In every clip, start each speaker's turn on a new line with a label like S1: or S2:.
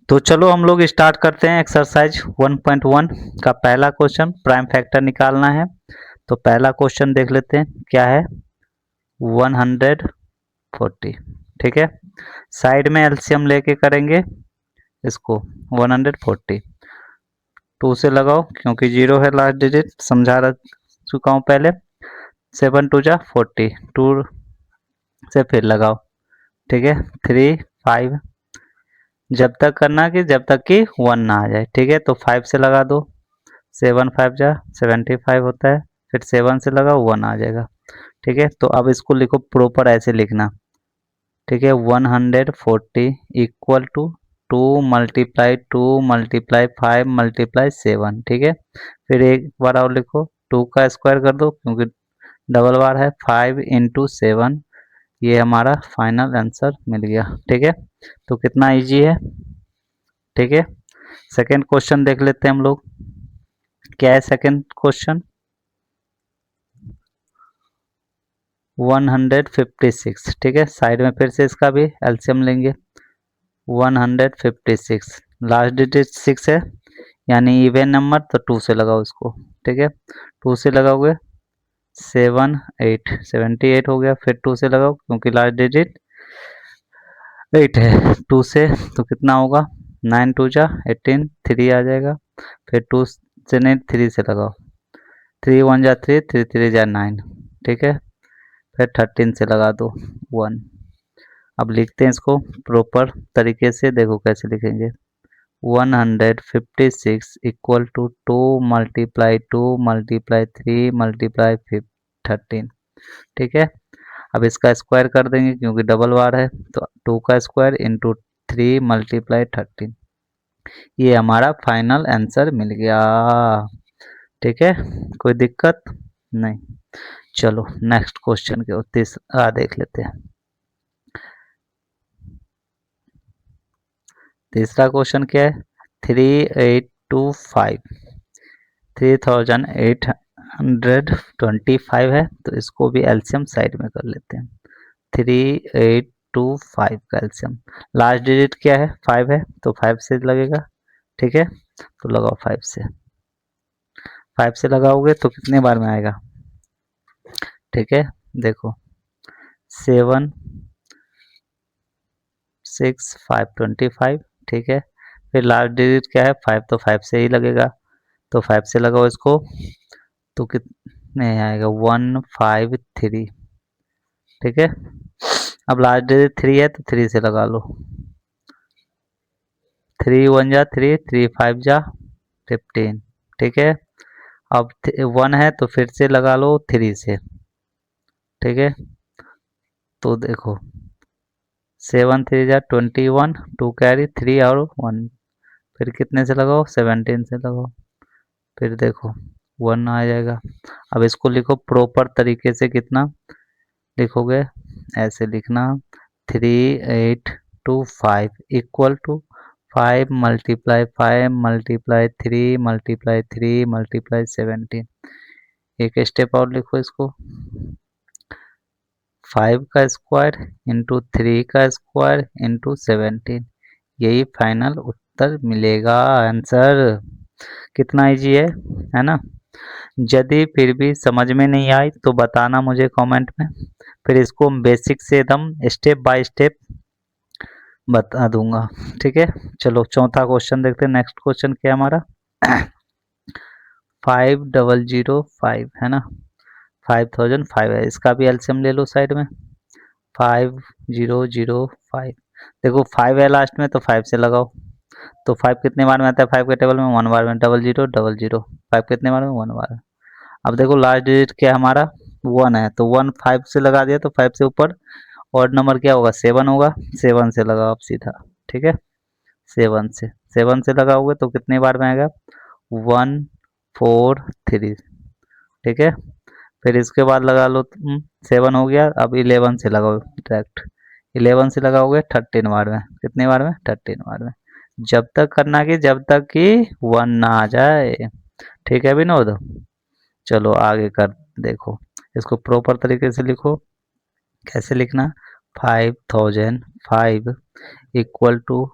S1: तो चलो हम लोग स्टार्ट करते हैं एक्सरसाइज 1.1 का पहला क्वेश्चन। प्राइम फैक्टर निकालना है। तो पहला क्वेश्चन देख लेते हैं क्या है। 140। ठीक है, साइड में एलसीएम लेके करेंगे इसको। 140 2 से लगाओ क्योंकि जीरो है लास्ट डिजिट, समझा चुका हूँ पहले। 7 2 जा 40, 2 से फिर लगाओ। ठीक है, 3 5, जब तक करना कि जब तक कि 1 ना आ जाए। ठीक है, तो 5 से लगा दो। 7 5 जा 75 होता है, फिर 7 से लगाओ 1 आ जाएगा। ठीक है, तो अब इसको लिखो प्रॉपर, ऐसे लिखना। ठीक है, 140 equal to 2 multiply 2 multiply 5 multiply 7। ठीक है, फिर एक बार और लिखो, 2 का स्क्वायर कर दो क्योंकि डबल बार है। 5 इंटू 7, ये हमारा फाइनल आंसर मिल गया। ठीक है, तो कितना इजी है। ठीक है, सेकेंड क्वेश्चन देख लेते हैं हम लोग। क्या है सेकेंड क्वेश्चन। 156। ठीक है, साइड में फिर से इसका भी एलसीएम लेंगे। 156, लास्ट डिजिट 6 है यानी इवन नंबर, तो 2 से लगाओ इसको। ठीक है, 2 से लगाओगे 7 8, 78 हो गया। फिर 2 से लगाओ क्योंकि लास्ट डिजिट 8 है। 2 से तो कितना होगा, 9 2 जा 18, 3 आ जाएगा। फिर 2 से नहीं, 3 से लगाओ। 3 1 जा 3, 3 3 जा 9। ठीक है, फिर 13 से लगा दो 1। अब लिखते हैं इसको प्रॉपर तरीके से, देखो कैसे लिखेंगे। 156 equal to 2 multiply 2 multiply 3 multiply 13। ठीक है, अब इसका स्क्वायर कर देंगे क्योंकि डबल बार है, तो 2 का स्क्वायर इंटू 3 मल्टीप्लाई 13। ये हमारा फाइनल आंसर मिल गया। ठीक है, कोई दिक्कत नहीं। चलो नेक्स्ट क्वेश्चन के तीसरा देख लेते हैं। तीसरा क्वेश्चन क्या है। 3825, 3825 है, तो इसको भी एलसीएम साइड में कर लेते हैं। 3825 का एलसीएम, लास्ट डिजिट क्या है 5 है, तो 5 से लगेगा। ठीक है, तो लगाओ 5 से। 5 से लगाओगे तो कितने बार में आएगा। ठीक है, देखो 7 6 5 25। ठीक है, फिर लास्ट डिजिट क्या है 5, तो 5 से ही लगेगा, तो 5 से लगाओ इसको, तो कितने आएगा 153। ठीक है, अब लास्ट डिजिट 3 है तो 3 से लगा लो। 3 1 जा 3, 3 5 जा 15। ठीक है, अब 1 है तो फिर से लगा लो 3 से। ठीक है, तो देखो 7 3 जा 21, 2 कैरी 3 और 1, फिर कितने से लगाओ 17 से लगाओ, फिर देखो 1 आ जाएगा। अब इसको लिखो प्रॉपर तरीके से, कितना लिखोगे ऐसे लिखना। 3825 equal to 5 multiply 5 multiply 3 multiply 3 multiply 17। एक स्टेप और लिखो इसको। 5 का स्क्वायर इंटू 3 का स्क्वायर इंटू 17, यही फाइनल उत्तर मिलेगा आंसर। कितना इजी है ना। यदि फिर भी समझ में नहीं आई तो बताना मुझे कमेंट में, फिर इसको बेसिक से एकदम स्टेप बाय स्टेप बता दूंगा। ठीक है, चलो चौथा क्वेश्चन देखते हैं। नेक्स्ट क्वेश्चन क्या है हमारा। 5005 है ना, 5005 है, इसका भी एलसीएम ले लो साइड में। 5005, देखो 5 है लास्ट में तो 5 से लगाओ। तो 5 कितने बार में आता है 5 के टेबल में, 1 बार में। 0000, 5 कितने बार में 1 बार। अब देखो लास्ट डिजिट क्या है हमारा 1 है, तो 1 5 से लगा दिया, तो 5 से ऊपर ऑड नंबर क्या होगा 7 होगा। 7 से लगाओ आप सीधा। ठीक है, 7 से लगाओगे तो कितने बार में आएगा 143। ठीक है, फिर इसके बाद लगा लो 7 हो गया। अब 11 से लगाओ डायरेक्ट। 11 से लगाओगे 13 बार में, कितने बार में 13 बार में। जब तक करना कि जब तक कि 1 ना आ जाए। ठीक है विनोद, चलो आगे कर देखो। इसको प्रॉपर तरीके से लिखो। कैसे लिखना, 5005 equal to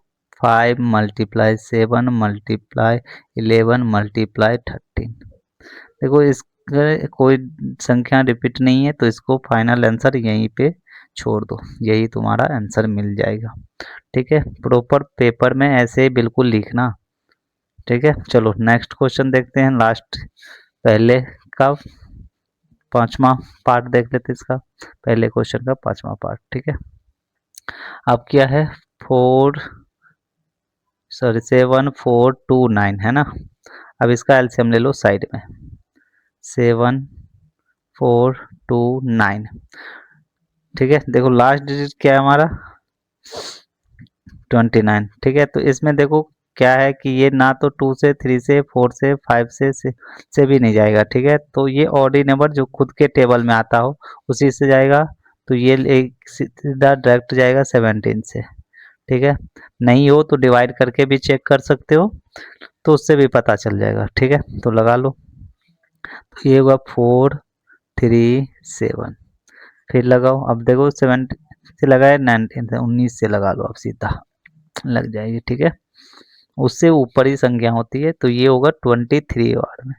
S1: 5 multiply 7 multiply 11 multiply 13। देखो इस कोई संख्या रिपीट नहीं है तो इसको फाइनल आंसर यहीं पे छोड़ दो, यही तुम्हारा आंसर मिल जाएगा। ठीक है, प्रॉपर पेपर में ऐसे बिल्कुल लिखना। ठीक है, चलो नेक्स्ट क्वेश्चन देखते हैं, लास्ट पहले का 5वां पार्ट देख लेते हैं इसका, पहले क्वेश्चन का 5वां पार्ट। ठीक है, अब क्या है 7 4 2 9 है ना। अब इसका एलसीएम ले लो साइड में, 7 4 2 9। ठीक है, देखो लास्ट डिजिट क्या है हमारा 29। ठीक है, तो इसमें देखो क्या है कि ये ना तो 2 से 3 से 4 से 5 से भी नहीं जाएगा। ठीक है, तो ये ऑड नंबर जो खुद के टेबल में आता हो उसी से जाएगा, तो ये एक सीधा डायरेक्ट जाएगा 17 से। ठीक है, नहीं हो तो डिवाइड करके भी चेक कर सकते हो, तो उससे भी पता चल जाएगा। ठीक है, तो लगा लो, तो ये होगा 4 3 7। फिर लगाओ, अब देखो 17 से लगाए 19 से, 19 से लगा लो, अब सीधा लग जाएगी। ठीक है, उससे ऊपर ही संख्या होती है, तो ये होगा 23 वार्ड में।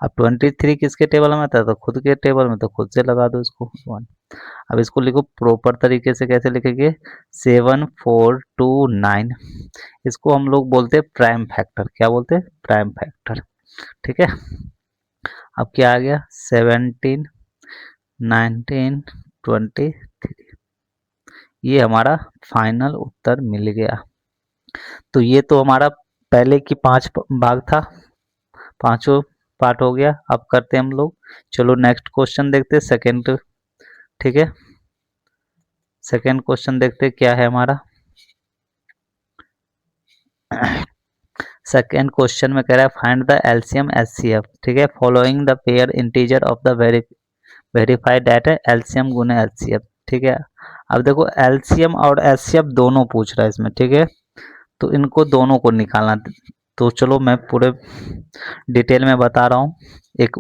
S1: अब 23 किसके टेबल में आता है, तो खुद के टेबल में, तो खुद से लगा दो इसको 1। अब इसको लिखो प्रॉपर तरीके से, कैसे लिखेंगे 7 4 2 9। इसको हम लोग बोलते हैं प्राइम फैक्टर। क्या बोलते हैं, प्राइम फैक्टर। ठीक है, अब क्या आ गया 17 19 23, ये हमारा फाइनल उत्तर मिल गया। तो ये तो हमारा पहले की 5 भाग था, पांचों पार्ट हो गया। अब करते हैं हम लोग, चलो नेक्स्ट क्वेश्चन देखते हैं सेकंड। ठीक है, सेकंड क्वेश्चन देखते हैं क्या है हमारा। सेकंड क्वेश्चन में कह रहा है फाइंड द एलसीएम एचसीएफ। ठीक है, following the pair integer of the verified data, LCM गुने एचसीएफ। ठीक है, अब देखो एलसीएम और एचसीएफ दोनों पूछ रहा है इसमें। ठीक है, तो इनको दोनों को निकालना, तो चलो मैं पूरे डिटेल में बता रहा हूँ, एक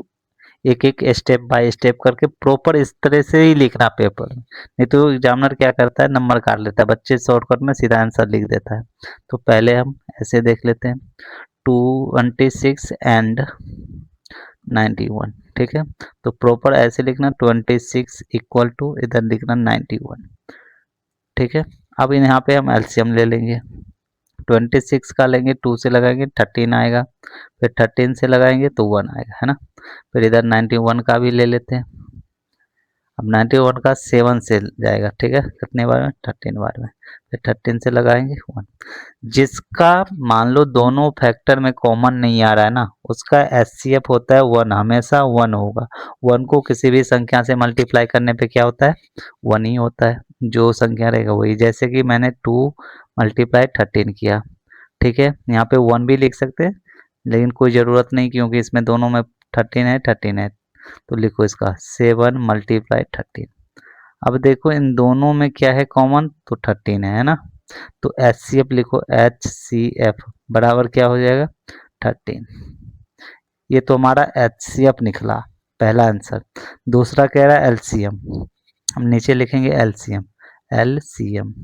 S1: एक एक स्टेप बाय स्टेप करके प्रॉपर इस तरह से ही लिखना पेपर में, नहीं तो एग्जामिनर क्या करता है नंबर काट लेता है, बच्चे शॉर्टकट में सीधा आंसर लिख देता है। तो पहले हम ऐसे देख लेते हैं 26 एंड 91। ठीक है, तो प्रॉपर ऐसे लिखना 26 इक्वल टू इधर लिखना 91। ठीक है, अब यहाँ पे हम एलसीएम ले लेंगे, 26 का लेंगे 2 से लगाएंगे 13 आएगा, फिर 13 से लगाएंगे तो 1 आएगा, है ना। फिर इधर 91 का भी ले लेते हैं, अब 91 का 7 से जाएगा। ठीक है, कितने बार में 13 बार में, फिर 13 से लगाएंगे 1। जिसका मान लो दोनों फैक्टर में कॉमन नहीं आ रहा है ना, उसका एचसीएफ होता है 1, हमेशा 1 होगा। 1 को किसी भी संख्या से मल्टीप्लाई करने पे क्या होता है 1 ही होता है, जो संख्या रहेगा वही। जैसे कि मैंने 2 मल्टीप्लाई 13 किया, ठीक है, यहाँ पे 1 भी लिख सकते हैं, लेकिन कोई ज़रूरत नहीं क्योंकि इसमें दोनों में 13 है, तो लिखो इसका 7 मल्टीप्लाई 13। अब देखो इन दोनों में क्या है कॉमन, तो 13 है ना, तो एच सी एफ लिखो, एच सी एफ बराबर क्या हो जाएगा 13। ये तो हमारा एच सी एफ निकला पहला आंसर। दूसरा कह रहा है एलसीएम, हम नीचे लिखेंगे एलसीएम, एलसीएम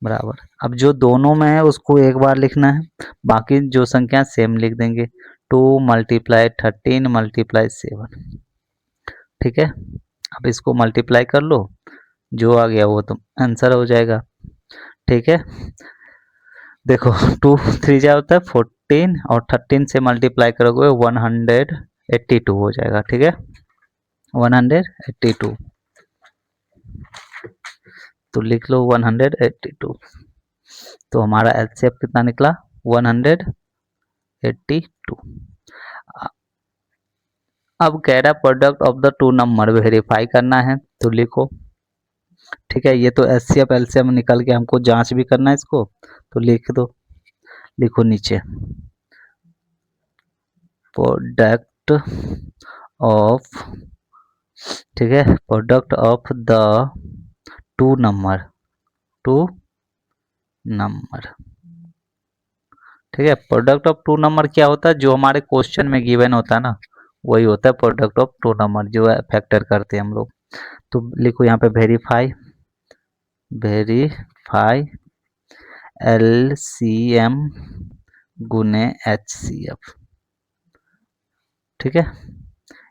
S1: बराबर, अब जो दोनों में है उसको एक बार लिखना है, बाकी जो संख्या सेम लिख देंगे 2 मल्टीप्लाई 13 मल्टीप्लाई 7। ठीक है, अब इसको मल्टीप्लाई कर लो, जो आ गया वो तो आंसर हो जाएगा। ठीक है, देखो 2 3 जा होता है 14 और 13 से मल्टीप्लाई करोगे 182 हो जाएगा। ठीक है, 182, तो लिख लो 182। तो हमारा एलसीएफ कितना निकला 182। अब कह रहा product of the two number verify करना है, तो लिखो। ठीक है, ये तो एचसीएफ एलसीएम निकल के हमको जांच भी करना है इसको, तो लिख दो, लिखो नीचे प्रोडक्ट ऑफ, ठीक है, product of the two number, two number. ठीक है, प्रोडक्ट ऑफ टू नंबर क्या होता है, जो हमारे क्वेश्चन में गिवन होता है ना, वही होता है प्रोडक्ट ऑफ टू नंबर, जो फैक्टर करते हैं हम लोग। तो लिखो यहाँ पे वेरीफाई, वेरीफाई LCM गुने HCF, ठीक है।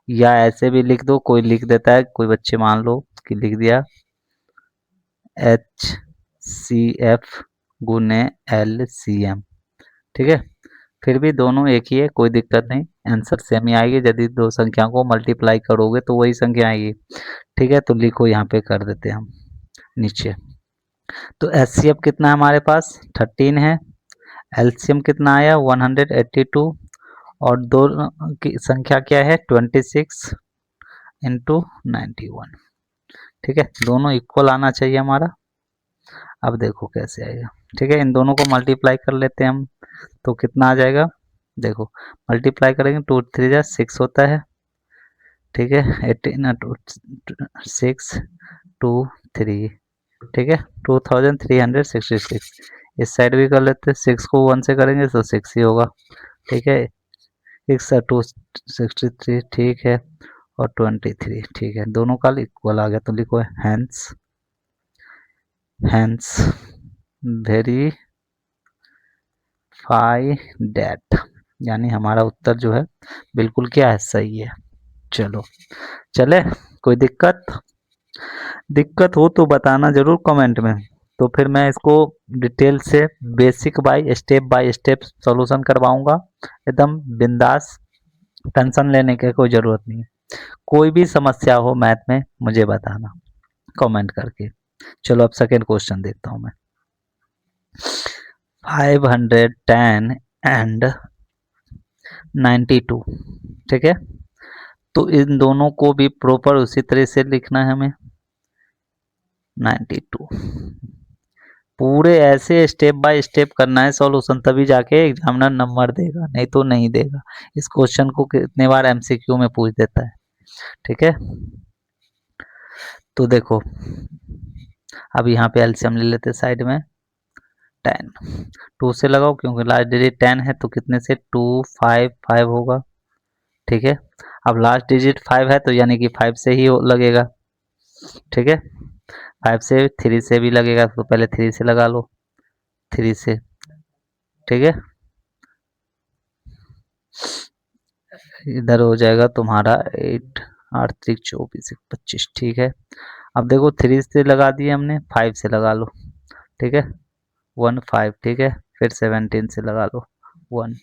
S1: या ऐसे भी लिख दो, कोई लिख देता है, कोई बच्चे मान लो कि लिख दिया HCF गुने LCM, ठीक है। फिर भी दोनों एक ही है, कोई दिक्कत नहीं, आंसर सेम ही आएगी। यदि दो संख्या को मल्टीप्लाई करोगे तो वही संख्या आएगी, ठीक है। तो लिखो, यहाँ पे कर देते हैं हम नीचे। तो HCF कितना है हमारे पास 13 है, LCM कितना आया 182, और दो की संख्या क्या है 26 इंटू 91, ठीक है। दोनों इक्वल आना चाहिए हमारा। अब देखो कैसे आएगा, ठीक है। इन दोनों को मल्टीप्लाई कर लेते हैं हम, तो कितना आ जाएगा, देखो मल्टीप्लाई करेंगे, 2 3 जा 6 होता है, ठीक है। 18 टू 6 2 3, ठीक है, 2366। इस साइड भी कर लेते हैं, 6 को 1 से करेंगे तो 6 ही होगा, ठीक है। 263, ठीक है, और 23, ठीक है। दोनों का इक्वल आ गया, तो लिखो हैंस वेरीफाई डेट, यानी हमारा उत्तर जो है बिल्कुल क्या है, सही है। चलो चले, कोई दिक्कत हो तो बताना जरूर कमेंट में। तो फिर मैं इसको डिटेल से बाय स्टेप सॉल्यूशन करवाऊंगा, एकदम बिंदास, टेंशन लेने की कोई ज़रूरत नहीं है। कोई भी समस्या हो मैथ में मुझे बताना कमेंट करके। चलो अब सेकेंड क्वेश्चन देखता हूँ मैं। 510 एंड 92, ठीक है। तो इन दोनों को भी प्रॉपर उसी तरह से लिखना है हमें। 92 पूरे ऐसे स्टेप बाय स्टेप करना है सॉल्यूशन, तभी जाके एग्जामिनर नंबर देगा, नहीं तो नहीं देगा। इस क्वेश्चन को कितने बार एमसीक्यू में पूछ देता है, ठीक है। तो देखो अब यहाँ पे एलसीएम ले लेते साइड में, 10 2 से लगाओ, क्योंकि लास्ट डिजिट 10 है, तो कितने से 255 होगा, ठीक है। अब लास्ट डिजिट 5 है, तो यानी कि 5 से ही लगेगा, ठीक है। 5 से 3 से भी लगेगा, तो पहले 3 से लगा लो, 3 से, ठीक है। इधर हो जाएगा तुम्हारा 8 8 3 24 25, ठीक है। अब देखो 3 से लगा दिए हमने, 5 से लगा लो, ठीक है, 1 5, ठीक है। फिर 17 से लगा लो 1,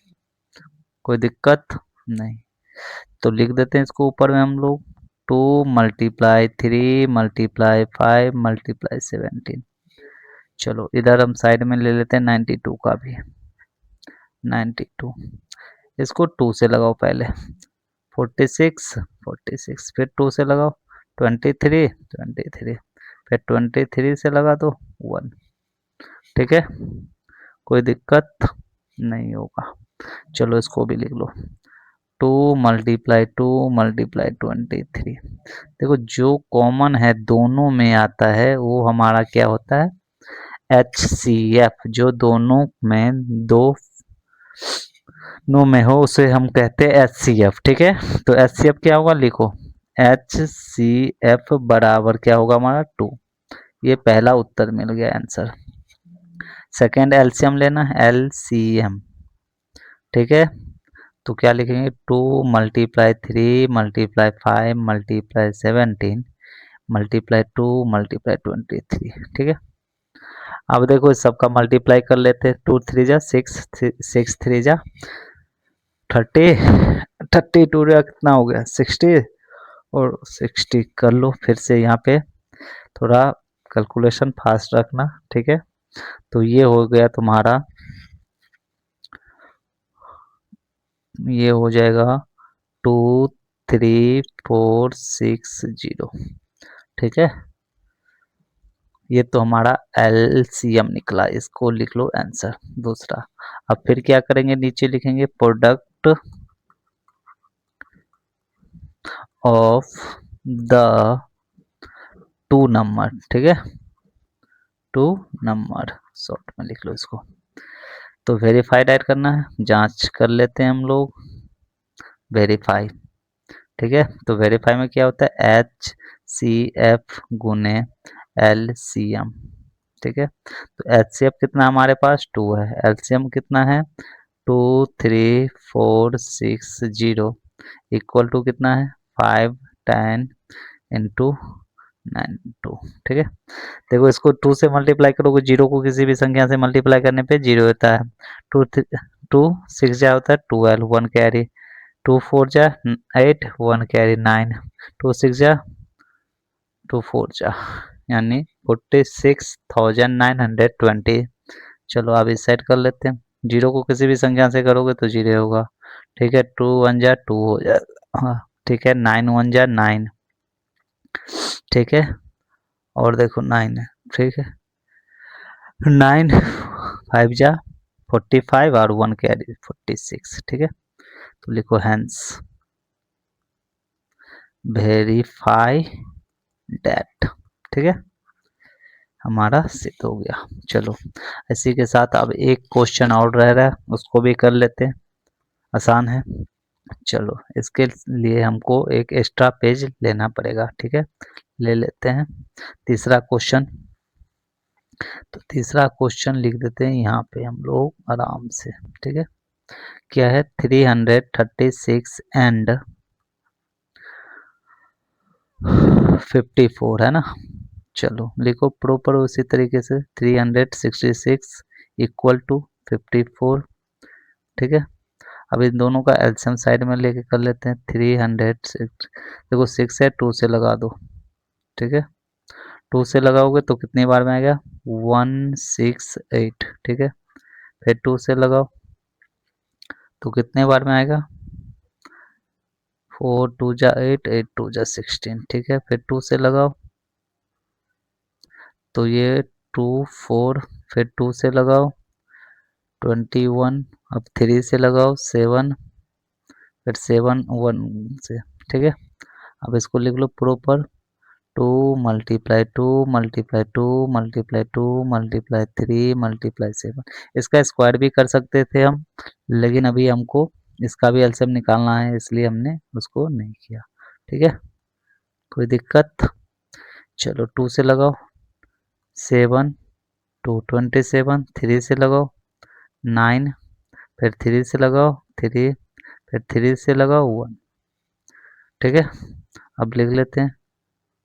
S1: कोई दिक्कत नहीं। तो लिख देते हैं इसको ऊपर में हम लोग, 2 मल्टीप्लाई 3 मल्टीप्लाई 5 मल्टीप्लाई 17। चलो इधर हम साइड में ले लेते हैं 92 का भी, 92 इसको 2 से लगाओ पहले, 46 46, फिर 2 से लगाओ 23 23, फिर 23 से लगा दो 1, ठीक है, कोई दिक्कत नहीं होगा। चलो इसको भी लिख लो, 2 मल्टीप्लाई 2 मल्टीप्लाई 23। देखो जो कॉमन है दोनों में आता है वो हमारा क्या होता है, HCF, जो दोनों में दो नो में हो उसे हम कहते हैं HCF, ठीक है। तो HCF क्या होगा, लिखो HCF बराबर क्या होगा हमारा 2। ये पहला उत्तर मिल गया आंसर। सेकेंड एलसीएम लेना है, LCM, ठीक है। तो क्या लिखेंगे, 2 multiply 3 multiply 5 multiply 17 multiply 2 multiply 23, ठीक है। अब देखो इस सबका मल्टीप्लाई कर लेते हैं, 2 3 जा 6 6 3 जा 30, 32 का कितना हो गया 60, और 60 कर लो फिर से, यहाँ पे थोड़ा कैलकुलेशन फास्ट रखना, ठीक है। तो ये हो गया तुम्हारा, ये हो जाएगा 23460, ठीक है। ये तो हमारा एलसीएम निकला, इसको लिख लो आंसर दूसरा। अब फिर क्या करेंगे, नीचे लिखेंगे product of the two number, ठीक है, टू नंबर शॉर्ट में लिख लो इसको। तो वेरीफाइड ऐड करना है, जांच कर लेते हैं हम लोग, वेरीफाई, ठीक है। तो वेरीफाई में क्या होता है, HCF गुने LCM, ठीक है। तो HCF कितना हमारे पास 2 है, LCM कितना है 2 3 4 6 0 इक्वल टू कितना है 5 10 इंटू 9 2, ठीक है। देखो इसको 2 से मल्टीप्लाई करोगे, जीरो को किसी भी संख्या से मल्टीप्लाई करने पे जीरो होता है। 2 2 6 जा होता है 12, 1 कैरी, 2 4 जा 8, 1 कैरी 9, 2 6 जा 2 4 जा यानी 46,920। चलो अब इस साइड कर लेते हैं। जीरो को किसी भी संख्या से करोगे तो जीरो होगा, ठीक है। 2 1 जा 2 हो जाएगा, हाँ ठीक है। 9 1 जा 9, ठीक है। और देखो 9 है, ठीक है। 9 5 जा 45 और 1 कैरी 46, ठीक है। तो लिखो हैंस वेरीफाई डेट, ठीक है। हमारा सिद्ध हो गया। चलो इसी के साथ अब एक क्वेश्चन और रह रहा है, उसको भी कर लेते हैं, आसान है। चलो इसके लिए हमको एक एक्स्ट्रा पेज लेना पड़ेगा, ठीक है। ले लेते हैं तीसरा क्वेश्चन। तो तीसरा क्वेश्चन लिख देते हैं यहाँ पे हम लोग आराम से, ठीक है। क्या है 336 एंड 54 है ना। चलो लिखो प्रॉपर उसी तरीके से 366 इक्वल टू 54, ठीक है। अब इन दोनों का एलसीएम साइड में लेके कर लेते हैं। 306 देखो 6 है, 2 से लगा दो, ठीक है। 2 से लगाओगे तो कितनी बार में आएगा 168, ठीक है। फिर 2 से लगाओ तो कितने बार में आएगा 4 2 जा 8, 8 2 जा 16, ठीक है। फिर 2 से लगाओ तो ये 2 4, फिर 2 से लगाओ 21, अब 3 से लगाओ 7, फिर 7 1 से, ठीक है। अब इसको लिख लो proper 2 multiply 2 multiply 2 multiply 2 multiply 3 multiply 7। इसका स्क्वायर भी कर सकते थे हम, लेकिन अभी हमको इसका भी एलसीएम निकालना है, इसलिए हमने उसको नहीं किया, ठीक है। कोई दिक्कत। चलो 2 से लगाओ 7 2 27, 3 से लगाओ 9, फिर 3 से लगाओ 3, फिर 3 से लगाओ 1, ठीक है। अब लिख लेते हैं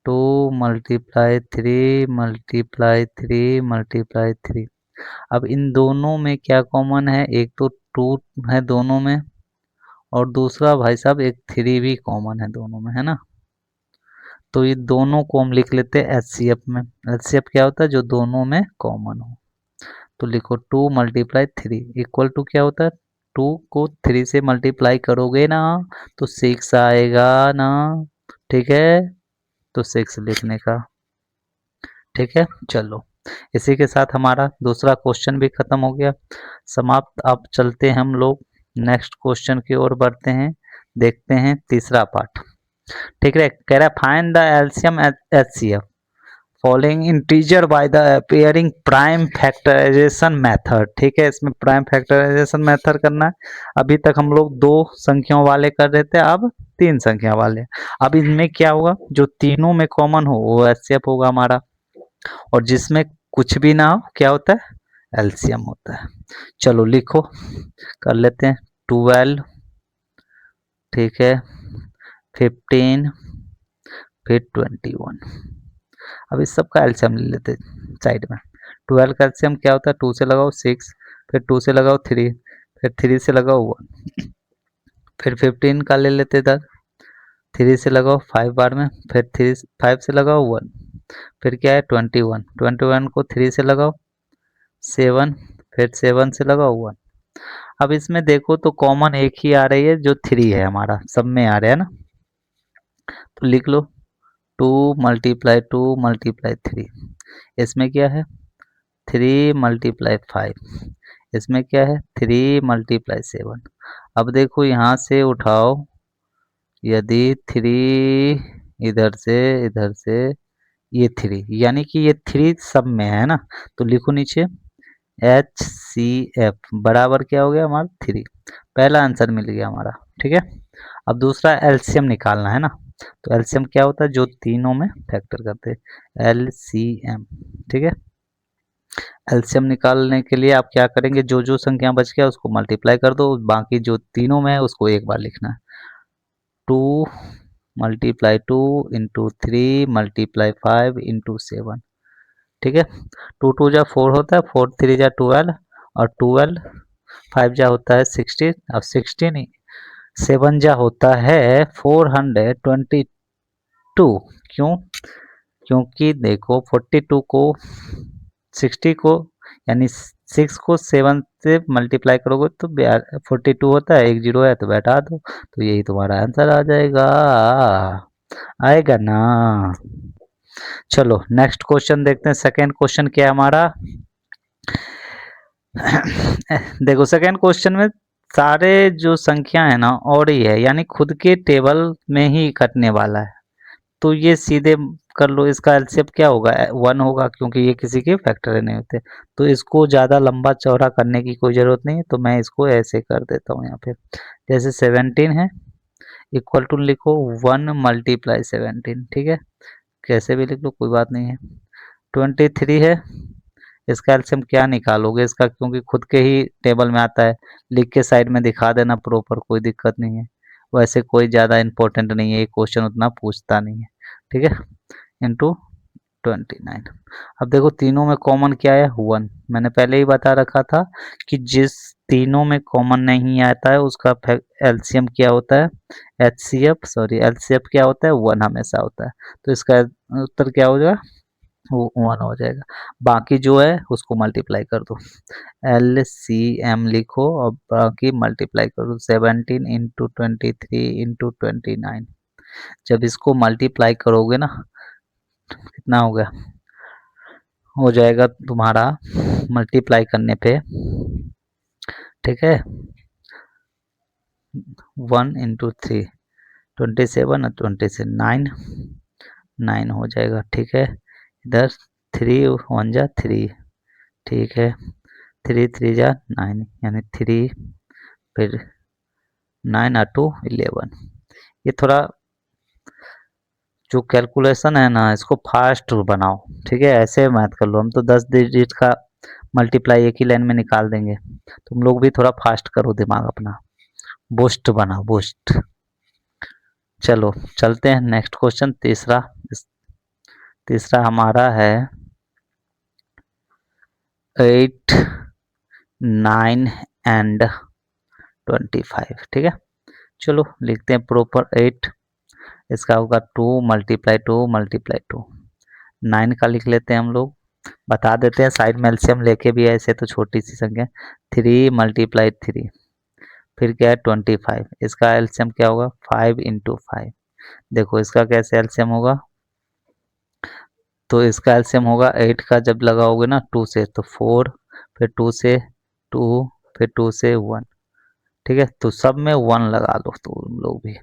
S1: 2 मल्टीप्लाई 3 मल्टीप्लाई 3 मल्टीप्लाई 3। अब इन दोनों में क्या कॉमन है, एक तो 2 है दोनों में, और दूसरा भाई साहब एक 3 भी कॉमन है दोनों में, है ना। तो ये दोनों को हम लिख लेते हैं एचसीएफ में। एचसीएफ क्या होता है, जो दोनों में कॉमन हो। तो लिखो 2 मल्टीप्लाई 3 इक्वल टू क्या होता है, 2 को 3 से मल्टीप्लाई करोगे ना तो 6 आएगा ना, ठीक है। तो 6 लिखने का, ठीक है। चलो इसी के साथ हमारा दूसरा क्वेश्चन भी खत्म हो गया, समाप्त। अब चलते हैं हम लोग नेक्स्ट क्वेश्चन की ओर बढ़ते हैं, देखते हैं तीसरा पार्ट, ठीक है। कह रहा है find the LCM HCF following integer by the appearing prime factorization method, ठीक है। इसमें प्राइम फैक्टराइजेशन मेथड करना है। अभी तक हम लोग 2 संख्याओं वाले कर रहे थे, अब 3 संख्या वाले। अब इनमें क्या होगा, जो तीनों में कॉमन हो वो एचसीएफ होगा हमारा, और जिसमें कुछ भी ना हो क्या होता है एलसीएम होता है। चलो लिखो कर लेते हैं 12, ठीक है, 15, फिर 21। अब इस सब का एलसीएम ले लेते साइड में। 12 का एलसीएम क्या होता है, 2 से लगाओ 6, फिर 2 से लगाओ 3, फिर 3 से लगाओ 1, फिर 15 का ले लेते इधर, 3 से लगाओ 5 बार में, फिर 5 से लगाओ 1, फिर क्या है 21, 21 को 3 से लगाओ 7, फिर 7 से लगाओ 1। अब इसमें देखो तो कॉमन एक ही आ रही है जो 3 है, हमारा सब में आ रहा है ना। तो लिख लो 2 मल्टीप्लाई 2 मल्टीप्लाई 3, इसमें क्या है 3 मल्टीप्लाई 5, इसमें क्या है 3 मल्टीप्लाई 7। अब देखो यहाँ से उठाओ, यदि 3 इधर से ये 3, यानी कि ये 3 सब में है ना, तो लिखो नीचे HCF बराबर क्या हो गया हमारा 3। पहला आंसर मिल गया हमारा, ठीक है। अब दूसरा एलसीएम निकालना है ना, तो एलसीएम क्या होता है, जो तीनों में फैक्टर करते हैं, एलसीएम, ठीक है। एलसीएम निकालने के लिए आप क्या करेंगे, जो जो संख्या बच गया उसको मल्टीप्लाई कर दो, बाकी जो तीनों में है उसको एक बार लिखना है। 2 मल्टीप्लाई 2 इंटू 3 मल्टीप्लाई 5 इंटू 7। ठीक है, 2 2 जा 4 होता है, 4 3 जा 12, और 12 5 जा होता है 16, अब 16 नहीं 7 जा होता है 422। क्यों? क्योंकि देखो 42 को 60 को यानी 6 को 7 से मल्टीप्लाई करोगे तो 42 होता है, एक जीरो है तो बैठा दो, तो यही तुम्हारा आंसर आ जाएगा। आएगा ना? चलो नेक्स्ट क्वेश्चन देखते हैं। सेकेंड क्वेश्चन क्या है हमारा? देखो सेकेंड क्वेश्चन में सारे जो संख्या है ना और ही है, यानी खुद के टेबल में ही कटने वाला है, तो ये सीधे कर लो। इसका एलसीएम क्या होगा? 1 होगा, क्योंकि ये किसी के फैक्टर नहीं होते, तो इसको ज़्यादा लंबा चौड़ा करने की कोई ज़रूरत नहीं है, तो मैं इसको ऐसे कर देता हूँ यहाँ पे। जैसे 17 है, इक्वल टू लिखो 1 मल्टीप्लाई 17। ठीक है, कैसे भी लिख लो कोई बात नहीं है। 23 है, इसका एलसीएम क्या निकालोगे इसका, क्योंकि खुद के ही टेबल में आता है, लिख के साइड में दिखा देना प्रॉपर, कोई दिक्कत नहीं है। वैसे कोई ज़्यादा इंपॉर्टेंट नहीं है, ये क्वेश्चन उतना पूछता नहीं है। ठीक है, इंटू 29। अब देखो तीनों में कॉमन क्या है? 1। मैंने पहले ही बता रखा था कि जिस तीनों में कॉमन नहीं आता है उसका एलसीएम क्या होता है? एलसीएम क्या होता है? 1 हमेशा होता है, तो इसका उत्तर क्या हो जाएगा? वो 1 हो जाएगा। बाकी जो है उसको मल्टीप्लाई कर दो, एलसीएम लिखो और बाकी मल्टीप्लाई कर दो। 17 इंटू 23 इंटू 29। जब इसको मल्टीप्लाई करोगे ना, कितना हो गया? हो जाएगा तुम्हारा मल्टीप्लाई करने पे, ठीक है, 1 इंटू 3 27 और 20 से 9 हो जाएगा। ठीक है, इधर 3 1 जा 3, ठीक है, 3 3 जा 9, यानी 3 फिर 9 और 2 11। ये थोड़ा जो कैलकुलेशन है ना इसको फास्ट बनाओ, ठीक है, ऐसे मत कर लो। हम तो 10 डिजिट का मल्टीप्लाई एक ही लाइन में निकाल देंगे, तुम लोग भी थोड़ा फास्ट करो, दिमाग अपना बूस्ट बनाओ, बूस्ट। चलो चलते हैं नेक्स्ट क्वेश्चन, तीसरा। तीसरा हमारा है 8 9 एंड 25। ठीक है, चलो लिखते हैं प्रॉपर 8, इसका होगा 2 मल्टीप्लाई 2 मल्टीप्लाई 2। 9 का लिख लेते हैं हम लोग, बता देते हैं साइड में एलसीएम लेके भी, ऐसे तो छोटी सी संख्या। 3 मल्टीप्लाई 3, फिर क्या है 25, इसका एलसीएम क्या होगा? 5 इंटू 5। देखो इसका कैसे एलसीएम होगा, तो इसका एलसीएम होगा 8 का जब लगाओगे ना 2 से तो 4, फिर 2 से 2, फिर 2 से 1। ठीक है, तो सब में 1 लगा लो तुम लोग भी,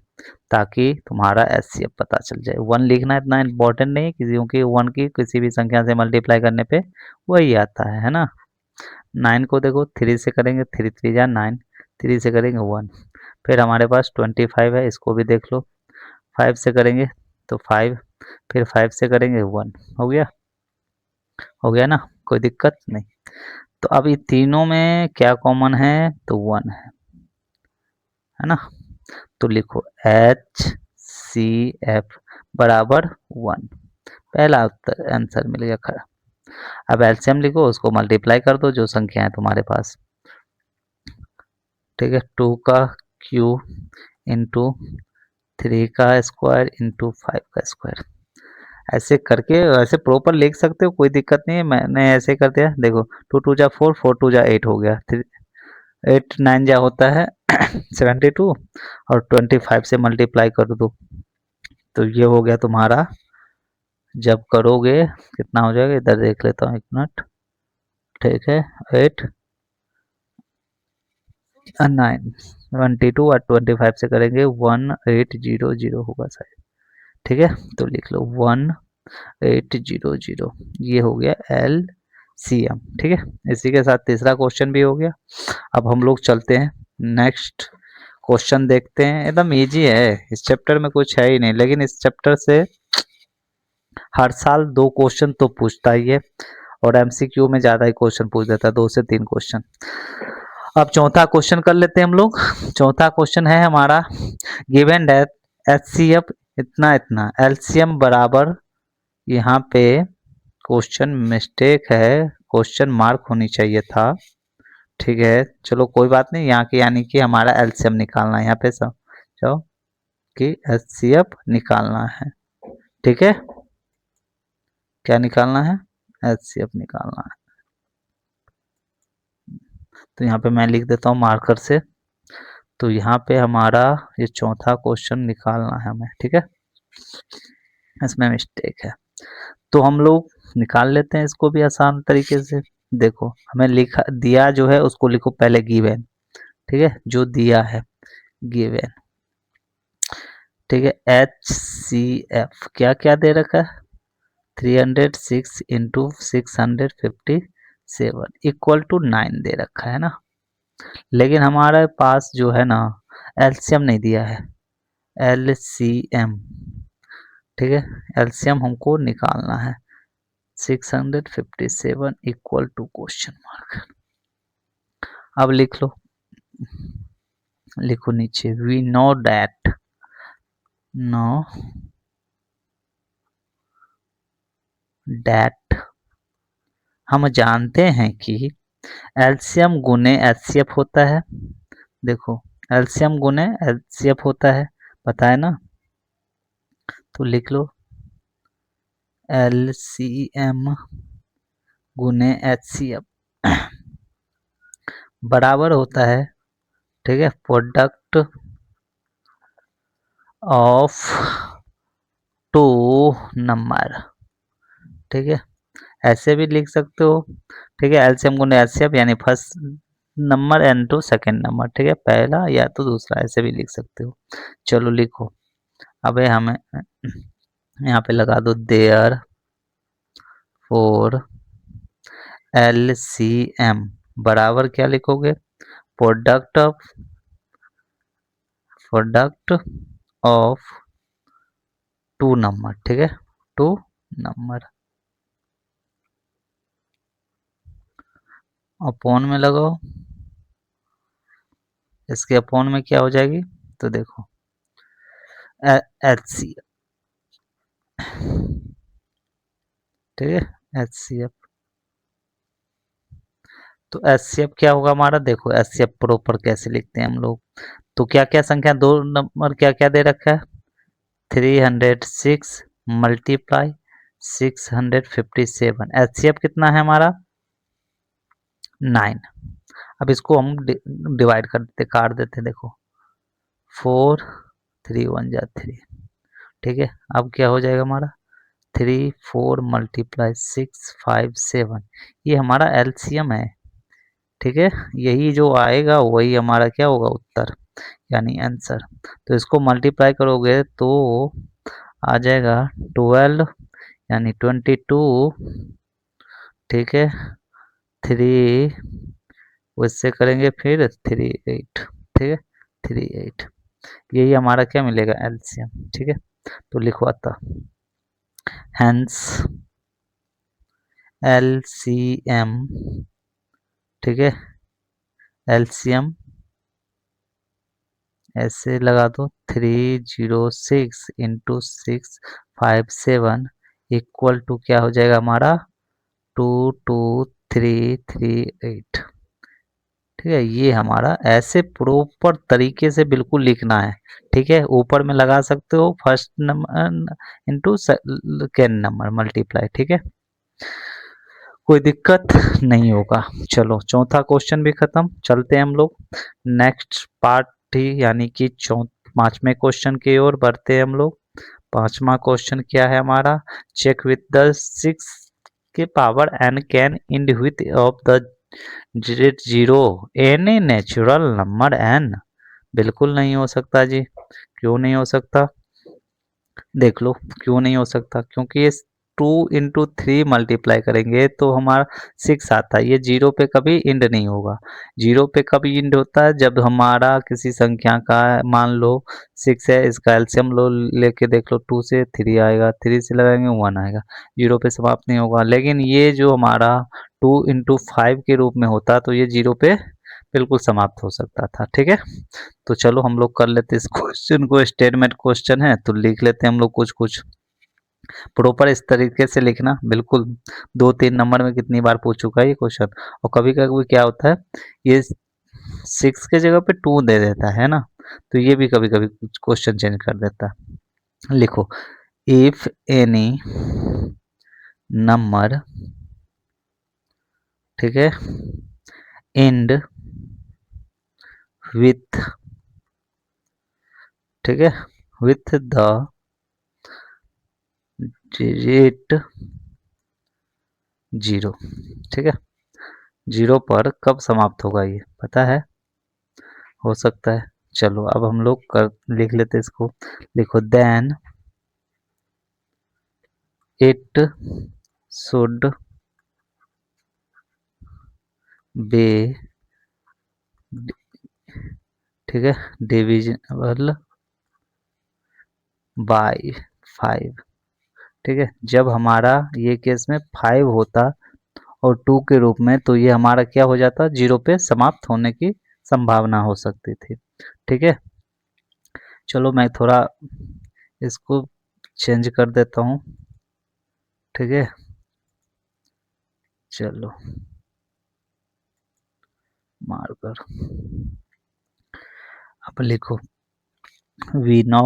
S1: ताकि तुम्हारा एचसीएफ पता चल जाए। 1 लिखना इतना इम्पोर्टेंट नहीं है, क्योंकि 1 की किसी भी संख्या से मल्टीप्लाई करने पे वही आता है ना। 9 को देखो 3 से करेंगे, 3 3 जा 9, 3 से करेंगे 1, फिर हमारे पास 25 है, इसको भी देख लो। 5 से करेंगे तो 5, फिर 5 से करेंगे 1। हो गया? हो गया ना, कोई दिक्कत नहीं। तो अब ये तीनों में क्या कॉमन है? तो 1 है ना, तो लिखो HCF बराबर 1। पहला उत्तर आंसर मिल गया खरा। अब एलसीएम लिखो, उसको मल्टीप्लाई कर दो जो संख्या है तुम्हारे पास। ठीक है, 2 का क्यूब इंटू 3 का स्क्वायर इंटू 5 का स्क्वायर, ऐसे करके ऐसे प्रॉपर लिख सकते हो, कोई दिक्कत नहीं है। मैंने ऐसे कर दिया, देखो 2 2 जा 4, 4 2 जा 8 हो गया, 8 9 जा होता है 72, और 25 से मल्टीप्लाई कर दो, तो ये हो गया तुम्हारा। जब करोगे कितना हो जाएगा, इधर देख लेता हूँ एक मिनट। ठीक है, 8 9 22 और 25 से करेंगे 1800 होगा शायद। ठीक है, तो लिख लो 1800, ये हो गया LCM। ठीक है, इसी के साथ तीसरा क्वेश्चन भी हो गया। अब हम लोग चलते हैं नेक्स्ट क्वेश्चन देखते हैं। एकदम इजी है, इस चैप्टर में कुछ है ही नहीं, लेकिन इस चैप्टर से हर साल 2 क्वेश्चन तो पूछता ही है, और एमसीक्यू में ज़्यादा ही क्वेश्चन पूछ देता है, 2 से 3 क्वेश्चन। अब चौथा क्वेश्चन कर लेते हैं हम लोग। चौथा क्वेश्चन है हमारा, गिवन दैट एचसीएफ इतना इतना, एलसीएम बराबर, यहाँ पे क्वेश्चन मिस्टेक है, क्वेश्चन मार्क होनी चाहिए था, ठीक है। चलो कोई बात नहीं, यहाँ की यानी कि हमारा एलसीएम निकालना है, यहाँ पे समझो कि एचसीएफ निकालना है, ठीक है। क्या निकालना है? एचसीएफ निकालना है। तो यहाँ पे मैं लिख देता हूँ मार्कर से। तो यहाँ पे हमारा ये चौथा क्वेश्चन निकालना है हमें, ठीक है। इसमें मिस्टेक है, तो हम लोग निकाल लेते हैं इसको भी आसान तरीके से। देखो हमें लिखा दिया जो है उसको लिखो पहले गिवन, ठीक है, जो दिया है गिवन, ठीक है। एच सी एफ क्या क्या दे रखा है, 306 इंटू 657 इक्वल टू 9 दे रखा है ना। लेकिन हमारे पास जो है ना एलसीएम नहीं दिया है, एलसीएम, ठीक है। एलसीएम हमको निकालना है, 657 इक्वल टू क्वेश्चन मार्क। अब लिख लो, लिखो नीचे, we know that, know that, हम जानते हैं कि एलसीएम गुने एचसीएफ होता है। देखो एलसीएम गुने एचसीएफ होता है, पता है ना। तो लिख लो एलसीएम गुने एचसीएफ बराबर होता है, ठीक है, प्रोडक्ट ऑफ टू नंबर, ठीक है। ऐसे भी लिख सकते हो, ठीक है, एलसीएम गुने एचसीएफ यानी first number into second number, ठीक है, पहला या तो दूसरा, ऐसे भी लिख सकते हो। चलो लिखो, अबे हमें यहाँ पे लगा दो देयर फोर एलसीएम बराबर क्या लिखोगे, प्रोडक्ट ऑफ टू नंबर, ठीक है, टू नंबर अपॉन में लगाओ, इसके अपॉन में क्या हो जाएगी, तो देखो एचसीएफ, ठीक है, एचसीएफ। तो एचसीएफ क्या होगा हमारा, देखो एचसीएफ प्रॉपर कैसे लिखते हैं हम लोग। तो क्या क्या संख्या, दो नंबर क्या क्या दे रखा है, 306 मल्टीप्लाई 657, एचसीएफ कितना है हमारा 9। अब इसको हम डिवाइड कर देते, काट देते, देखो 4 3 1 जा 3, ठीक है। अब क्या हो जाएगा हमारा 3 4 मल्टीप्लाई 657, ये हमारा एलसीएम है, ठीक है। यही जो आएगा वही हमारा क्या होगा उत्तर, यानी आंसर। तो इसको मल्टीप्लाई करोगे तो आ जाएगा 12 यानी 22, ठीक है, 3 उससे करेंगे फिर 38, ठीक है, 38, यही हमारा क्या मिलेगा एलसीएम, ठीक है। तो लिखवाता हैंस एलसीएम, ठीक है, एलसीएम ऐसे लगा दो 306 इंटू 657 इक्वल टू क्या हो जाएगा हमारा 22338, ठीक है। ये हमारा ऐसे प्रॉपर तरीके से बिल्कुल लिखना है, ठीक है। ऊपर में लगा सकते हो first number into second number multiply, ठीक है, कोई दिक्कत नहीं होगा। चलो चौथा क्वेश्चन भी खत्म, चलते हैं हम लोग नेक्स्ट पार्ट ही यानी कि 5वें क्वेश्चन की ओर बढ़ते हैं हम लोग। 5वां क्वेश्चन क्या है हमारा, चेक विथ द 6 के power n can end with of the digit 0 any natural number n। बिल्कुल नहीं हो सकता जी, क्यों नहीं हो सकता, देख लो क्यों नहीं हो सकता, क्योंकि ये 2 × 3 मल्टीप्लाई करेंगे तो हमारा 6 आता है। ये जीरो पे कभी इंड नहीं होगा। जीरो पे कभी इंड होता है जब हमारा किसी संख्या का मान लो 6 है, इसका एलसीएम लो लेके देख लो, 2 से 3 आएगा, 3 से लगाएंगे 1 आएगा, जीरो पे समाप्त नहीं होगा। लेकिन ये जो हमारा 2 × 5 के रूप में होता तो ये जीरो पे बिल्कुल समाप्त हो सकता था। ठीक है, तो चलो हम लोग कर लेते इस क्वेश्चन को। स्टेटमेंट क्वेश्चन है तो लिख लेते हैं हम लोग कुछ कुछ प्रॉपर इस तरीके से लिखना। बिल्कुल 2-3 नंबर में कितनी बार पूछ चुका है ये क्वेश्चन। और कभी कभी क्या होता है, ये 6 के जगह पे 2 दे देता है ना, तो ये भी कभी कभी क्वेश्चन चेंज कर देता है। लिखो, इफ एनी नंबर, ठीक है, एंड विथ, ठीक है, विथ द डिजिट 0, ठीक है, 0 पर कब समाप्त होगा ये पता है, हो सकता है। चलो अब हम लोग कर लिख लेते इसको। लिखो, देन इट शुड बी, ठीक है, डिविजिबल बाय 5, ठीक है। जब हमारा ये केस में 5 होता और 2 के रूप में, तो ये हमारा क्या हो जाता, 0 पे समाप्त होने की संभावना हो सकती थी। ठीक है, चलो मैं थोड़ा इसको चेंज कर देता हूँ। ठीक है, चलो मार्कर, अब लिखो, वी नो,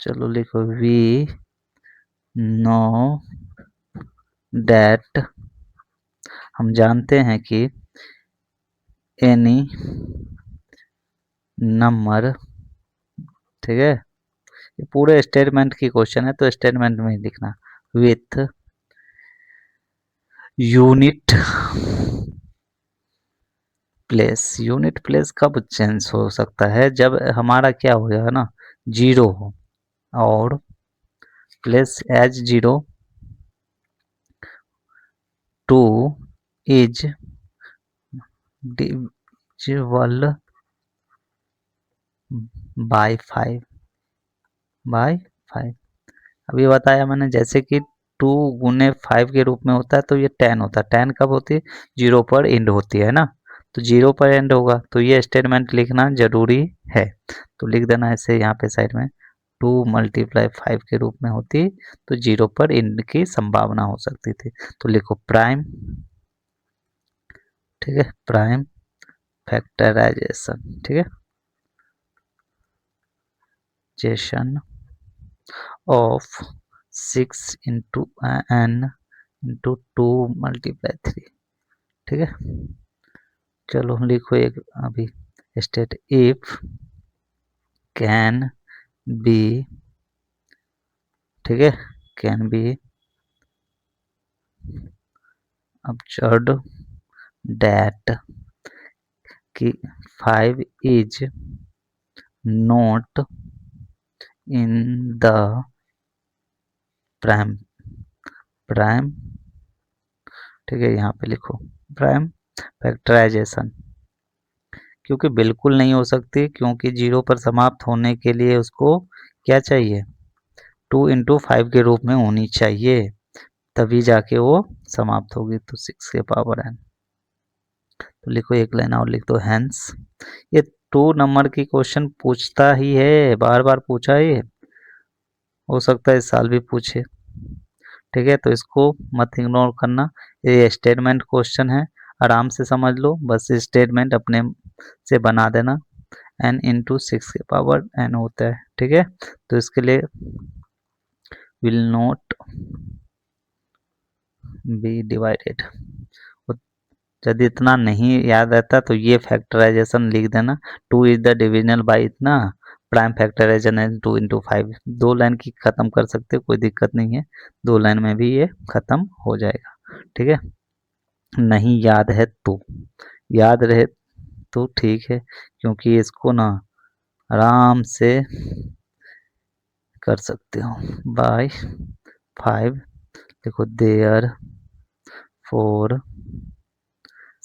S1: चलो लिखो, वी नो दैट, हम जानते हैं कि एनी नंबर, ठीक है, ये पूरे स्टेटमेंट की क्वेश्चन है तो स्टेटमेंट में ही लिखना, with unit place. Unit place कब चेंज हो सकता है, जब हमारा क्या हो जाएगा ना, 0 हो और place as 0 2 is divisible by 5। अभी बताया मैंने जैसे कि 2 × 5 के रूप में होता है तो ये 10 होता है। 10 कब होती है, 0 पर एंड होती है ना, तो 0 पर एंड होगा तो ये स्टेटमेंट लिखना जरूरी है। तो लिख देना ऐसे यहाँ पे साइड में, 2 × 5 के रूप में होती तो 0 पर एंड की संभावना हो सकती थी। तो लिखो प्राइम, ठीक है, प्राइम फैक्टराइजेशन, ठीक है, जेशन ऑफ 6 × n × 2 × 3, ठीक है। चलो लिखो एक अभी, स्टेट इफ कैन बी, ठीक है, कैन बी observed that कि 5 is not in the prime, prime, ठीक है, यहाँ पे लिखो प्राइम फैक्टराइजेशन, क्योंकि बिल्कुल नहीं हो सकती, क्योंकि 0 पर समाप्त होने के लिए उसको क्या चाहिए, 2 × 5 के रूप में होनी चाहिए, तभी जाके वो समाप्त होगी। तो 6 के पावर n, तो लिखो एक लाइन और लिख दो, हैंस। ये 2 नंबर की क्वेश्चन पूछता ही है, बार बार पूछा है ये, हो सकता है इस साल भी पूछे। ठीक है, तो इसको मत इग्नोर करना, ये स्टेटमेंट क्वेश्चन है, आराम से समझ लो, बस स्टेटमेंट अपने से बना देना। n × 6 के पावर n होता है, ठीक है, तो इसके लिए विल नॉट बी डिवाइडेड। यदि इतना नहीं याद रहता तो ये फैक्टराइजेशन लिख देना, 2 इज द डिविजनल बाई इतना, प्राइम फैक्टराइजेशन है 2 × 5। 2 लाइन की खत्म कर सकते हो, कोई दिक्कत नहीं है, 2 लाइन में भी ये खत्म हो जाएगा। ठीक है, नहीं याद है तो, याद रहे तो ठीक है, क्योंकि इसको ना आराम से कर सकते हो बाय 5। देखो देयर 4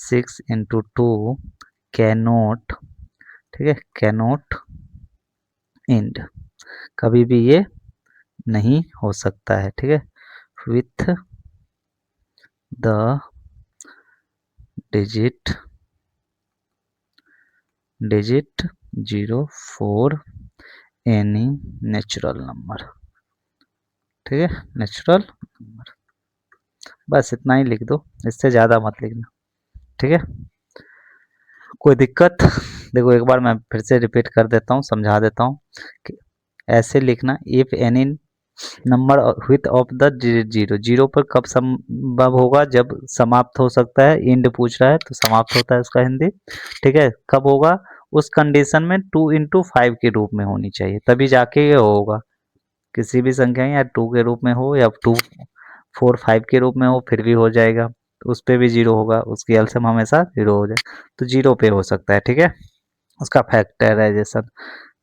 S1: 6 इंटू 2 कैनोट, ठीक है, कैनोट एंड, कभी भी ये नहीं हो सकता है, ठीक है, with the digit 0 for any natural number, ठीक है, नेचुरल नंबर। बस इतना ही लिख दो, इससे ज़्यादा मत लिखना, ठीक है। कोई दिक्कत? देखो एक बार मैं फिर से रिपीट कर देता हूँ, समझा देता हूँ कि ऐसे लिखना, if any number with of the digit 0, 0 पर कब संभव होगा, जब समाप्त हो सकता है, इंड पूछ रहा है तो समाप्त होता है उसका हिंदी, ठीक है, कब होगा, उस कंडीशन में 2 इंटू 5 के रूप में होनी चाहिए, तभी जाके ये होगा। किसी भी संख्या या 2 के रूप में हो या 2 4 5 के रूप में हो फिर भी हो जाएगा, उस पे भी 0 होगा, उसकी एलसीएम हमेशा 0 हो जाए, तो 0 पे हो सकता है, ठीक है। उसका फैक्टराइजेशन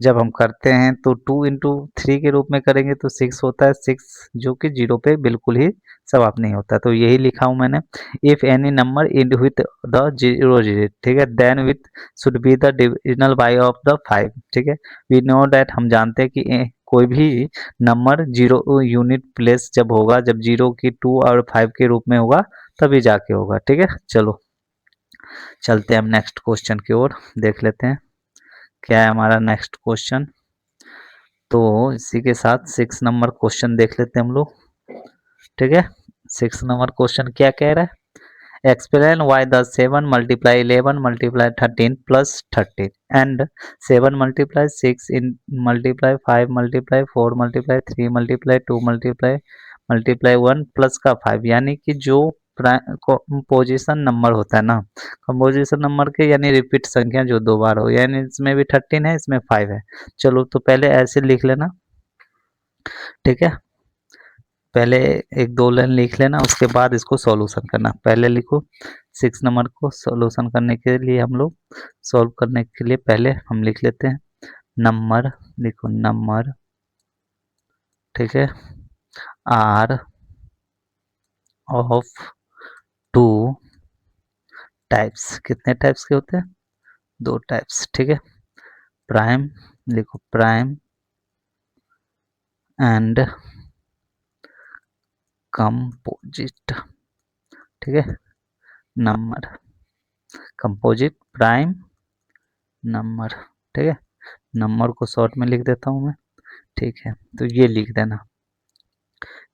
S1: जब हम करते हैं तो 2 इंटू 3 के रूप में करेंगे तो 6 होता है, 6 जो कि 0 पे बिल्कुल ही समाप्त नहीं होता, तो यही लिखा हूं मैंने, if any number end with the 0 digit, ठीक है, then with should be the divisional by of the 5, ठीक है। वी नो दैट, हम जानते हैं कि कोई भी नंबर 0 यूनिट प्लेस जब होगा, जब 0 की 2 और 5 के रूप में होगा तभी जाके होगा, ठीक है। चलो चलते हैं हम नेक्स्ट क्वेश्चन की ओर, देख लेते हैं क्या है हमारा नेक्स्ट क्वेश्चन। तो इसी के साथ 6 नंबर क्वेश्चन देख लेते हैं हम लोग, ठीक है। 6 नंबर क्वेश्चन क्या कह रहा है, explain why the 7 multiply 11 multiply 13 plus 13 and 7 multiply 6 in multiply 5 multiply 4 multiply 3 multiply 2 multiply multiply 1 plus का 5, यानी कि जो कंपोजिशन नंबर होता है ना, कंपोजिशन नंबर के यानी रिपीट संख्या जो दो बार हो, यानी इसमें भी 13 है, इसमें 5 है। चलो तो पहले ऐसे लिख लेना, ठीक है, पहले एक दो लाइन लिख लेना, उसके बाद इसको सॉल्यूशन करना। पहले लिखो 6 नंबर को सॉल्यूशन करने के लिए, हम लोग सॉल्व करने के लिए पहले हम लिख लेते हैं नंबर, लिखो नंबर, ठीक है, आर ऑफ टू टाइप्स, कितने टाइप्स के होते हैं, दो टाइप्स, ठीक है, प्राइम, लिखो प्राइम एंड कंपोजिट, ठीक है, नंबर, कंपोजिट प्राइम नंबर, ठीक है, नंबर को शॉर्ट में लिख देता हूँ मैं, ठीक है, तो ये लिख देना।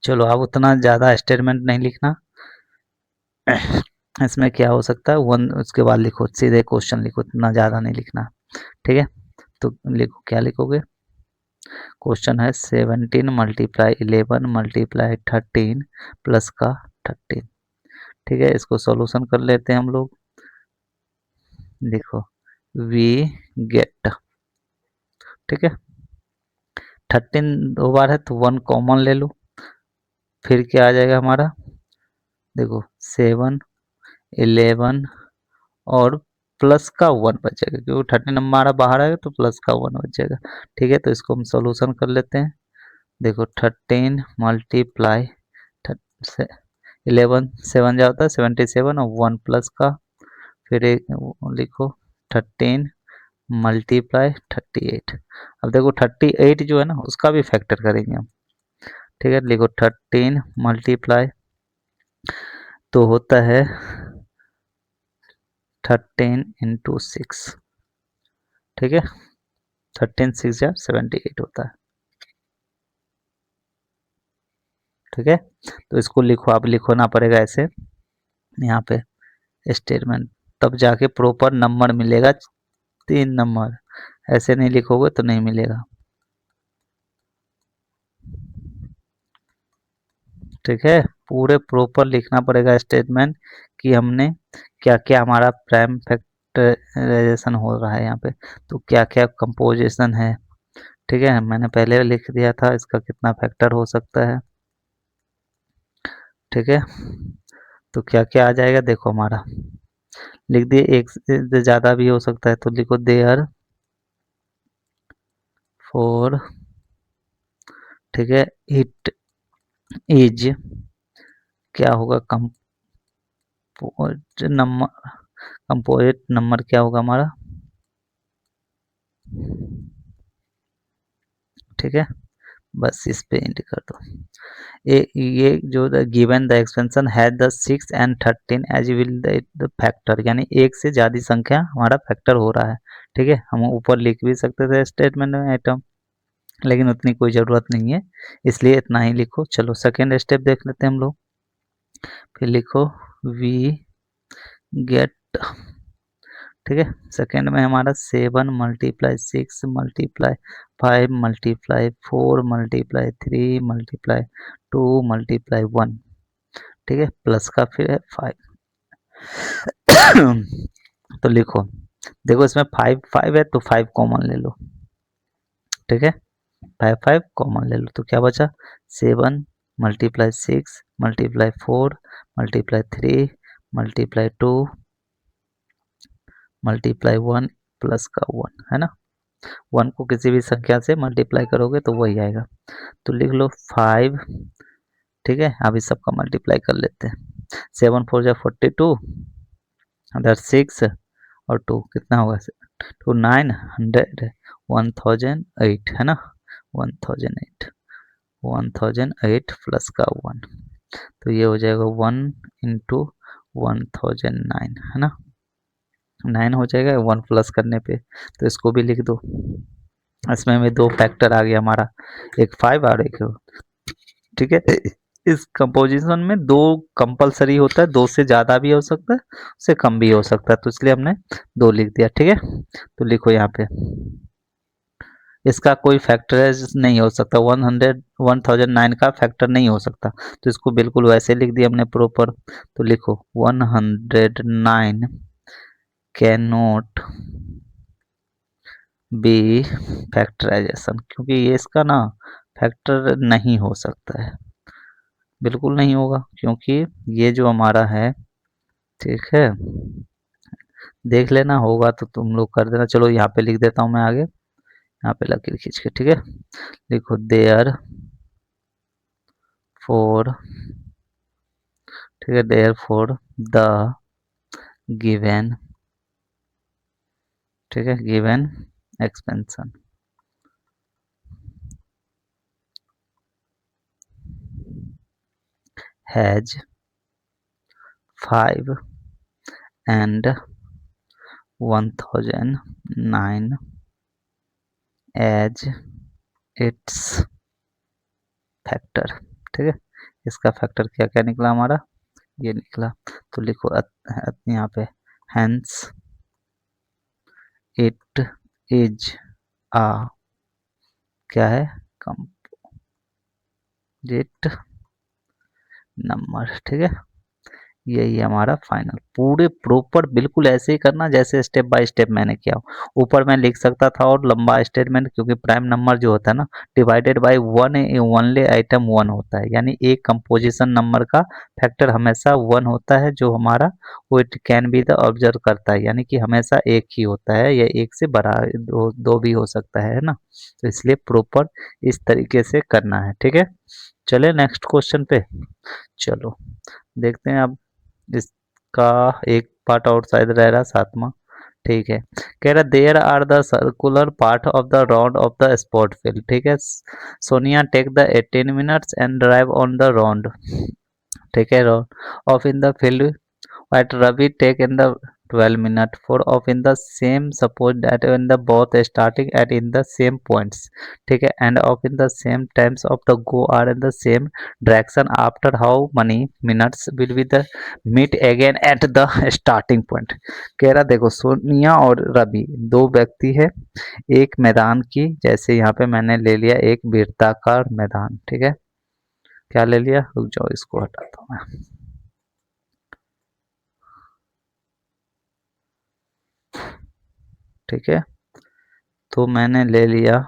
S1: चलो अब उतना ज़्यादा स्टेटमेंट नहीं लिखना, इसमें क्या हो सकता है वन, उसके बाद लिखो सीधे क्वेश्चन लिखो, इतना ज़्यादा नहीं लिखना, ठीक है। तो लिखो, क्या लिखोगे, क्वेश्चन है 17 मल्टीप्लाई 11 मल्टीप्लाई 13 प्लस का 13, ठीक है, इसको सॉल्यूशन कर लेते हैं हम लोग। लिखो वी गेट, ठीक है, 13 दो बार है तो 1 कॉमन ले लो, फिर क्या आ जाएगा हमारा, देखो 7 11 और प्लस का 1 बचेगा, क्योंकि 13 नंबर हमारा बाहर आएगा तो प्लस का 1 बचेगा, ठीक है। तो इसको हम सॉल्यूशन कर लेते हैं। देखो 13 मल्टीप्लाई 11 7 जा होता है 77 और 1 प्लस का, फिर एक लिखो 13 मल्टीप्लाई 38। अब देखो 38 जो है ना उसका भी फैक्टर करेंगे हम, ठीक है, लिखो 13 मल्टीप्लाई तो होता है 13 इंटू 6, ठीक है, 13 6 या 78 होता है, ठीक है। तो इसको लिखो, आप लिखना पड़ेगा ऐसे यहाँ पे स्टेटमेंट, तब जाके प्रॉपर नंबर मिलेगा, 3 नंबर, ऐसे नहीं लिखोगे तो नहीं मिलेगा, ठीक है। पूरे प्रॉपर लिखना पड़ेगा स्टेटमेंट कि हमने क्या क्या हमारा प्राइम फैक्टराइजेशन हो रहा है यहाँ पे, तो क्या क्या कंपोजिशन है, ठीक है, मैंने पहले लिख दिया था इसका कितना फैक्टर हो सकता है, ठीक है। तो क्या क्या आ जाएगा देखो हमारा, लिख दिए, एक से ज़्यादा भी हो सकता है तो लिखो देयर फोर ठीक है। इट इज क्या होगा, कंपोजिट नंबर, कंपोजिट नंबर क्या होगा हमारा, ठीक है। बस इस पे इंट कर दो। ये जो the given the expansion has the 6 and 13 as will the factor, यानी एक से ज़्यादा संख्या हमारा फैक्टर हो रहा है, ठीक है। हम ऊपर लिख भी सकते थे स्टेटमेंट में आइटम, लेकिन उतनी कोई ज़रूरत नहीं है, इसलिए इतना ही लिखो। चलो सेकेंड स्टेप देख लेते हैं हम लोग। फिर लिखो वी गेट, ठीक है। सेकेंड में हमारा 7 multiply 6 multiply 5 multiply 4 multiply 3 multiply 2 multiply 1, ठीक है, प्लस का फिर है 5। तो लिखो, देखो इसमें 5 5 है तो 5 कॉमन ले लो, ठीक है। 5 5 कॉमन ले लो तो क्या बचा, 7 multiply 6 multiply 4 multiply 3 multiply 2 multiply 1 plus का 1, है ना। 1 को किसी भी संख्या से मल्टीप्लाई करोगे तो वही आएगा। तो लिख लो 5, ठीक है। अभी सबका मल्टीप्लाई कर लेते हैं। 7 4 जा 42, अदर 6 और 2 कितना होगा, 2 900 1008, है ना। 1008 1008 प्लस का 1, तो ये हो जाएगा 1 इंटू 1009, है ना। 9 हो जाएगा 1 प्लस करने पे, तो इसको भी लिख दो। इसमें हमें दो फैक्टर आ गया हमारा, एक 5 और एक, ठीक है। इस कंपोजिशन में दो कंपलसरी होता है, दो से ज़्यादा भी हो सकता है, उससे कम भी हो सकता है, तो इसलिए हमने दो लिख दिया, ठीक है। तो लिखो यहाँ पे, इसका कोई फैक्टराइज नहीं हो सकता, 1009 का फैक्टर नहीं हो सकता, तो इसको बिल्कुल वैसे लिख दिया हमने प्रॉपर। तो लिखो 109 कैन नॉट बी फैक्टराइजेशन, क्योंकि ये इसका ना फैक्टर नहीं हो सकता है, बिल्कुल नहीं होगा, क्योंकि ये जो हमारा है, ठीक है। देख लेना, होगा तो तुम लोग कर देना। चलो यहाँ पे लिख देता हूँ मैं आगे, यहाँ पे लकीर खींच के, ठीक है। लिखो देयर फोर, ठीक है, देयर फोर द गिवन, ठीक है, given expansion has 5 and 1009 as its factor, ठीक है। इसका फैक्टर क्या क्या निकला हमारा, ये निकला। तो लिखो यहाँ पे हैंस इट इज आ, क्या है, कंपोजिट नंबर, ठीक है। यही है हमारा फाइनल। पूरे प्रॉपर बिल्कुल ऐसे ही करना जैसे स्टेप बाय स्टेप मैंने किया हो। ऊपर मैं लिख सकता था और लंबा स्टेटमेंट, क्योंकि प्राइम नंबर जो होता है ना, divided by one, only item one होता है, यानी एक कंपोजिशन नंबर का फैक्टर हमेशा वन होता है, जो हमारा वो it can be the observe करता है, यानी कि हमेशा एक ही होता है, या एक से बड़ा दो भी हो सकता है ना। तो इसलिए प्रॉपर इस तरीके से करना है, ठीक है। चले नेक्स्ट क्वेश्चन पे। चलो देखते हैं अब इसका एक पार्ट और शायद रह रहा, सातवां, ठीक है। कह रहा there are the circular part of the round of the sport field, ठीक है। Sonia take the 18 minutes and drive on the round, ठीक है, round of in the field at Ravi take in the 12 minute for of in the same, suppose that when the both starting at in the same points, ठीक है, and of in the same times of the go are in the same direction, after how many minutes will be the meet again at the starting point। कह रहा देखो सोनिया और रवि दो व्यक्ति है एक मैदान की, जैसे यहाँ पे मैंने ले लिया एक वृत्ताकार मैदान, ठीक है। क्या ले लिया, रुक जाओ इसको हटाता हूँ मैं, ठीक है। तो मैंने ले लिया,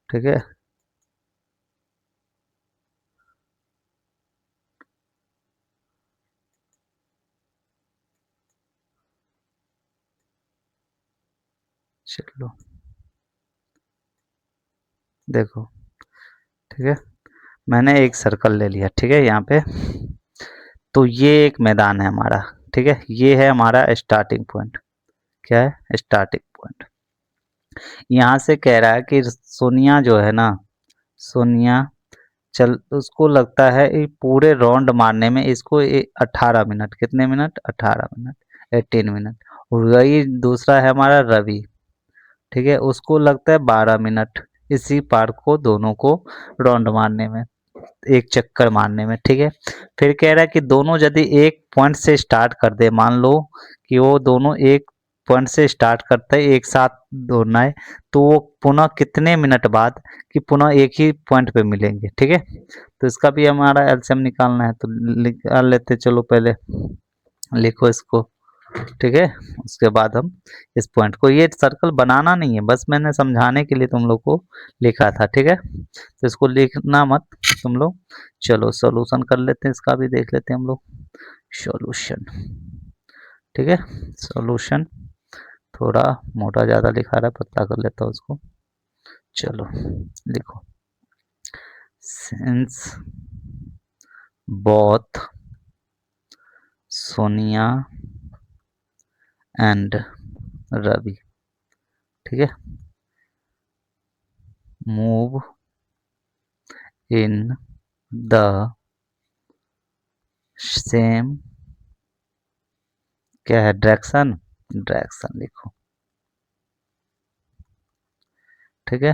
S1: ठीक है। चलो देखो, ठीक है, मैंने एक सर्कल ले लिया, ठीक है, यहाँ पे। तो ये एक मैदान है हमारा, ठीक है, ये है हमारा स्टार्टिंग पॉइंट। क्या है? Starting point. यहाँ से कह रहा है कि सोनिया जो है ना, सोनिया चल उसको लगता है ये पूरे राउंड मारने में इसको 18 मिनट, कितने मिनट? 18 minute, 18 minute. और वही दूसरा है हमारा रवि, ठीक है, उसको लगता है 12 मिनट इसी पार्क को दोनों को राउंड मारने में, एक चक्कर मारने में, ठीक है। फिर कह रहा है कि दोनों यदि एक पॉइंट से स्टार्ट कर दे, मान लो कि वो दोनों एक पॉइंट से स्टार्ट करते हैं, एक साथ दौड़ना है, तो वो पुनः कितने मिनट बाद कि पुनः एक ही पॉइंट पे मिलेंगे, ठीक है। तो इसका भी हमारा एलसीएम निकालना है, तो निकाल लेते, चलो पहले लिखो इसको, ठीक है। उसके बाद हम इस पॉइंट को, ये सर्कल बनाना नहीं है, बस मैंने समझाने के लिए तुम लोग को लिखा था, ठीक है। तो इसको लिखना मत तुम लोग। चलो सॉल्यूशन कर लेते हैं, इसका भी देख लेते हैं हम लोग। सॉल्यूशन, ठीक है, सॉल्यूशन थोड़ा मोटा ज़्यादा लिखा रहा है, पतला कर लेता हूँ उसको। चलो लिखो, since both Sonia and Ravi, ठीक है, मूव इन द सेम, क्या है? डायरेक्शन, डायरेक्शन लिखो, ठीक है,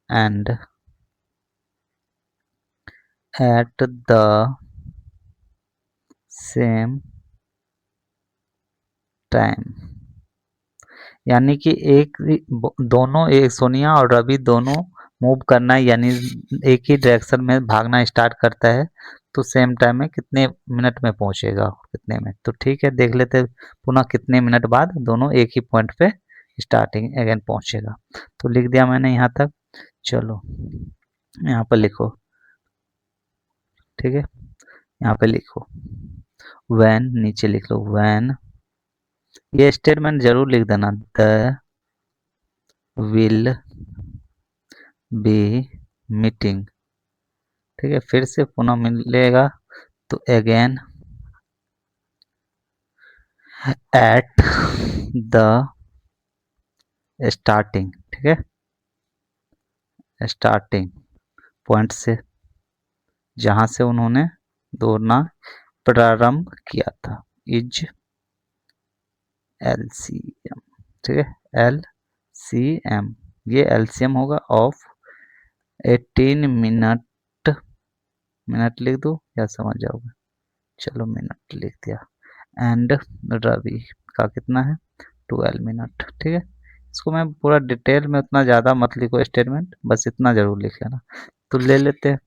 S1: and at the same time, यानी कि एक दोनों, एक सोनिया और रवि दोनों मूव करना है, यानी एक ही डायरेक्शन में भागना स्टार्ट करता है, तो सेम टाइम में कितने मिनट में पहुंचेगा, कितने में। तो ठीक है, देख लेते हैं पुनः कितने मिनट बाद दोनों एक ही पॉइंट पे स्टार्टिंग अगेन पहुंचेगा। तो लिख दिया मैंने यहाँ तक। चलो यहाँ पर लिखो, ठीक है, यहाँ पे लिखो वैन, नीचे लिख लो वैन, ये स्टेटमेंट जरूर लिख देना, द विल बी मीटिंग, ठीक है, फिर से पुनः मिलेगा, तो अगेन एट द स्टार्टिंग, ठीक है, स्टार्टिंग पॉइंट से, जहां से उन्होंने दौड़ना प्रारंभ किया था, इज एलसीएम, ठीक है, एलसीएम, ये एलसीएम होगा ऑफ 18 मिनट, मिनट लिख दो या समझ जाओगे, चलो मिनट लिख दिया, एंड रवि का कितना है? 12 मिनट, ठीक है। इसको मैं पूरा डिटेल में उतना ज़्यादा मत लिखो स्टेटमेंट, बस इतना जरूर लिख लेना। तो ले लेते हैं,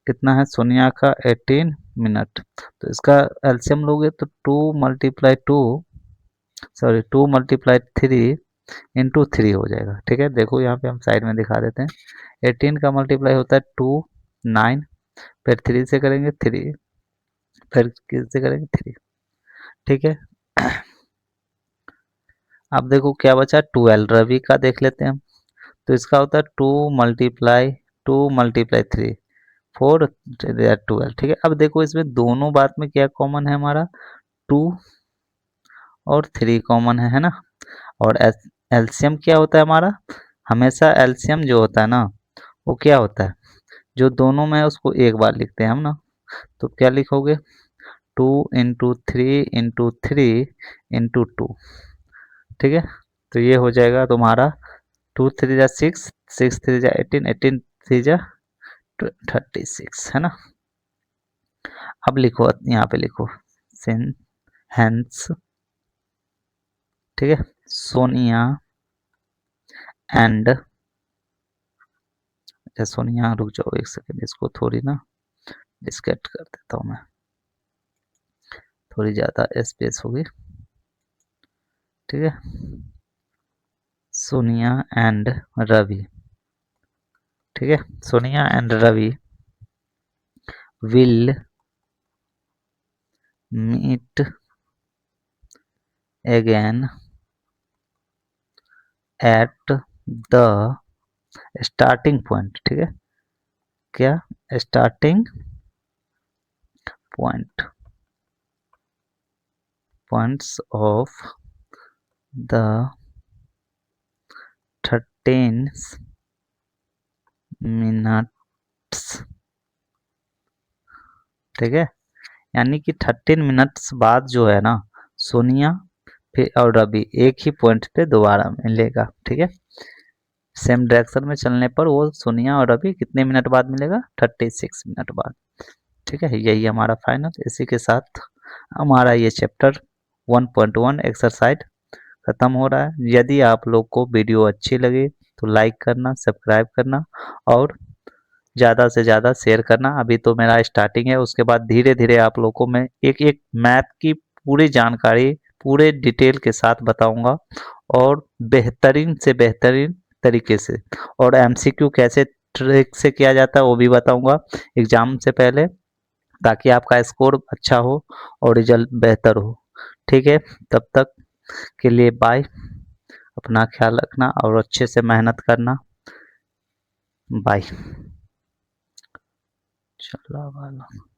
S1: कितना है सोनिया का? 18 मिनट। तो इसका एलसीएम लोगे तो 2 × 3 हो जाएगा, ठीक है। देखो यहाँ पे हम साइड में दिखा देते हैं, 18 का मल्टीप्लाई होता है 2, 9, फिर 3 से करेंगे 3, फिर किससे करेंगे 3, ठीक है। अब देखो क्या बचा, 12, रवि का देख लेते हैं हम। तो इसका होता है 2 × 3, 4, 12, ठीक है। अब देखो इसमें दोनों बात में क्या कॉमन है हमारा, 2 और 3 कॉमन है ना। और एलसीएम क्या होता है हमारा, हमेशा एलसीएम जो होता है ना, वो क्या होता है, जो दोनों में है उसको एक बार लिखते हैं हम ना। तो क्या लिखोगे, 2 × 3 × 3 × 2, ठीक है। तो ये हो जाएगा तुम्हारा 2 × 3 = 6, 6 × 3 = 18, 18 × 3 = 36, है ना। अब लिखो, यहाँ पे लिखो सिन हैंस, ठीक है, सोनिया एंड, सोनिया रुक जाओ एक सेकंड, इसको थोड़ी ना डिस्कट कर देता हूँ मैं, थोड़ी ज़्यादा स्पेस होगी, ठीक है। सोनिया एंड रवि, ठीक है, Sonia and Ravi will meet again at the starting point, ठीक है, क्या starting point, points of the 13 minutes, ठीक है, यानी कि 13 मिनट्स बाद जो है ना सोनिया फिर और रवि एक ही पॉइंट पे दोबारा मिलेगा, ठीक है, सेम डायरेक्शन में चलने पर वो सोनिया और रवि कितने मिनट बाद मिलेगा, 36 मिनट बाद, ठीक है। यही हमारा फाइनल। इसी के साथ हमारा ये चैप्टर 1.1 एक्सरसाइज खत्म हो रहा है। यदि आप लोग को वीडियो अच्छी लगे तो लाइक करना, सब्सक्राइब करना और ज़्यादा से ज़्यादा शेयर करना। अभी तो मेरा स्टार्टिंग है, उसके बाद धीरे धीरे आप लोग को मैं एक एक मैथ की पूरी जानकारी पूरे डिटेल के साथ बताऊंगा और बेहतरीन से बेहतरीन तरीके से, और एमसीक्यू कैसे ट्रिक से किया जाता है वो भी बताऊंगा एग्जाम से पहले, ताकि आपका स्कोर अच्छा हो और रिजल्ट बेहतर हो, ठीक है। तब तक के लिए बाय, अपना ख्याल रखना और अच्छे से मेहनत करना, बाय। चलो वाला